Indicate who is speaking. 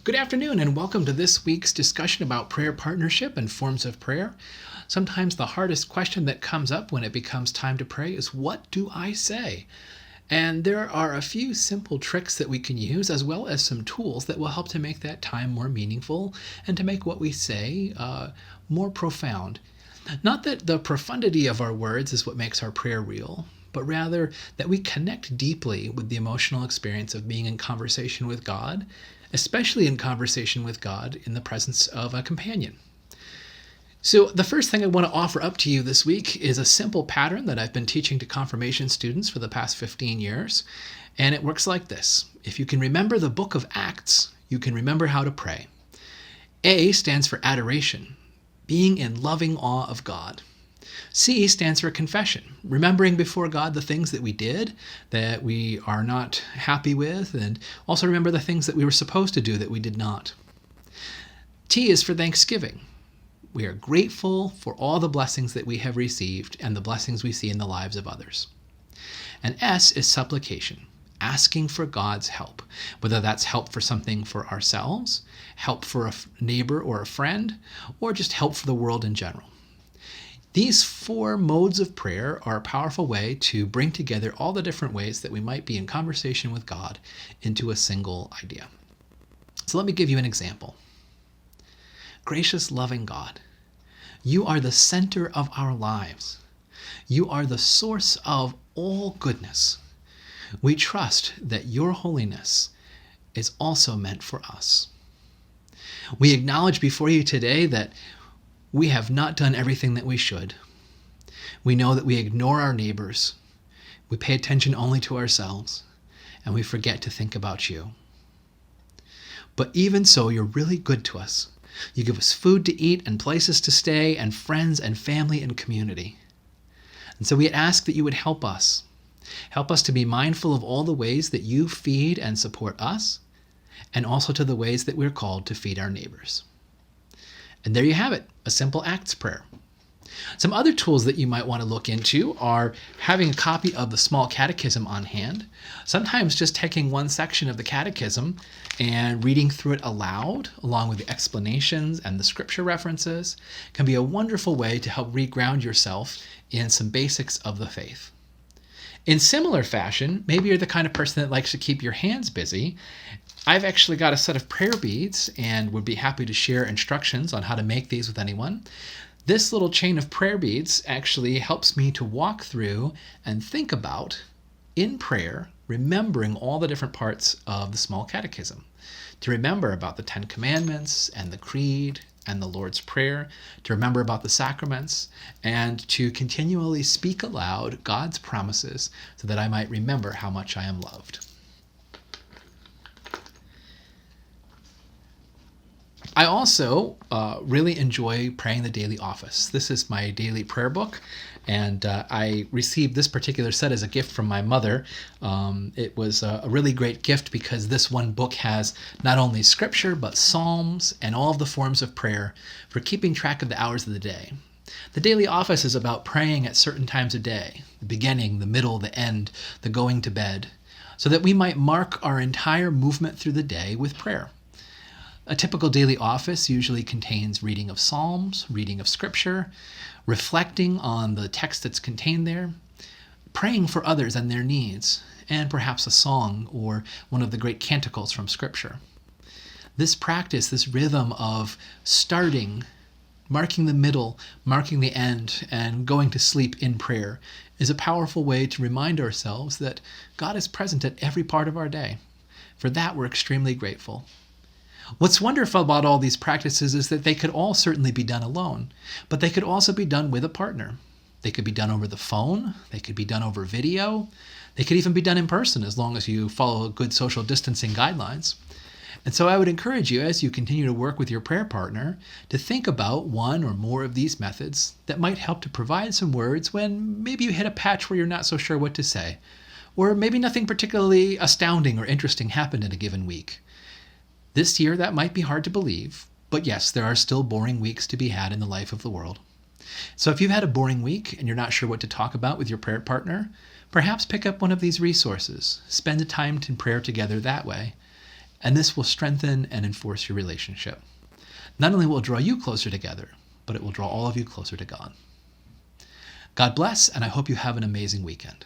Speaker 1: Good afternoon, and welcome to this week's discussion about prayer partnership and forms of prayer. Sometimes the hardest question that comes up when it becomes time to pray is, what do I say? And there are a few simple tricks that we can use, as well as some tools that will help to make that time more meaningful and to make what we say more profound. Not that the profundity of our words is what makes our prayer real, but rather that we connect deeply with the emotional experience of being in conversation with God, especially in conversation with God in the presence of a companion. So the first thing I want to offer up to you this week is a simple pattern that I've been teaching to confirmation students for the past 15 years, and it works like this. If you can remember the book of Acts, you can remember how to pray. A stands for adoration, being in loving awe of God. C stands for confession, remembering before God the things that we did that we are not happy with, and also remember the things that we were supposed to do that we did not. T is for thanksgiving. We are grateful for all the blessings that we have received and the blessings we see in the lives of others. And S is supplication, asking for God's help, whether that's help for something for ourselves, help for a neighbor or a friend, or just help for the world in general. These four modes of prayer are a powerful way to bring together all the different ways that we might be in conversation with God into a single idea. So let me give you an example. Gracious, loving God, you are the center of our lives. You are the source of all goodness. We trust that your holiness is also meant for us. We acknowledge before you today that we have not done everything that we should. We know that we ignore our neighbors. We pay attention only to ourselves, and we forget to think about you. But even so, you're really good to us. You give us food to eat and places to stay and friends and family and community. And so we ask that you would help us. Help us to be mindful of all the ways that you feed and support us, and also to the ways that we're called to feed our neighbors. And there you have it, a simple Acts prayer. Some other tools that you might want to look into are having a copy of the Small Catechism on hand. Sometimes just taking one section of the Catechism and reading through it aloud, along with the explanations and the scripture references, can be a wonderful way to help reground yourself in some basics of the faith. In similar fashion, maybe you're the kind of person that likes to keep your hands busy. I've actually got a set of prayer beads and would be happy to share instructions on how to make these with anyone. This little chain of prayer beads actually helps me to walk through and think about, in prayer, remembering all the different parts of the Small Catechism. To remember about the Ten Commandments and the Creed and the Lord's Prayer, to remember about the sacraments, and to continually speak aloud God's promises so that I might remember how much I am loved. I also really enjoy praying the daily office. This is my daily prayer book, and I received this particular set as a gift from my mother. It was a really great gift because this one book has not only scripture, but psalms and all of the forms of prayer for keeping track of the hours of the day. The daily office is about praying at certain times a day, the beginning, the middle, the end, the going to bed, so that we might mark our entire movement through the day with prayer. A typical daily office usually contains reading of psalms, reading of scripture, reflecting on the text that's contained there, praying for others and their needs, and perhaps a song or one of the great canticles from scripture. This practice, this rhythm of starting, marking the middle, marking the end, and going to sleep in prayer is a powerful way to remind ourselves that God is present at every part of our day. For that, we're extremely grateful. What's wonderful about all these practices is that they could all certainly be done alone, but they could also be done with a partner. They could be done over the phone, they could be done over video, they could even be done in person as long as you follow good social distancing guidelines. And so I would encourage you, as you continue to work with your prayer partner, to think about one or more of these methods that might help to provide some words when maybe you hit a patch where you're not so sure what to say, or maybe nothing particularly astounding or interesting happened in a given week. This year, that might be hard to believe, but yes, there are still boring weeks to be had in the life of the world. So if you've had a boring week and you're not sure what to talk about with your prayer partner, perhaps pick up one of these resources, spend the time in prayer together that way, and this will strengthen and enforce your relationship. Not only will it draw you closer together, but it will draw all of you closer to God. God bless, and I hope you have an amazing weekend.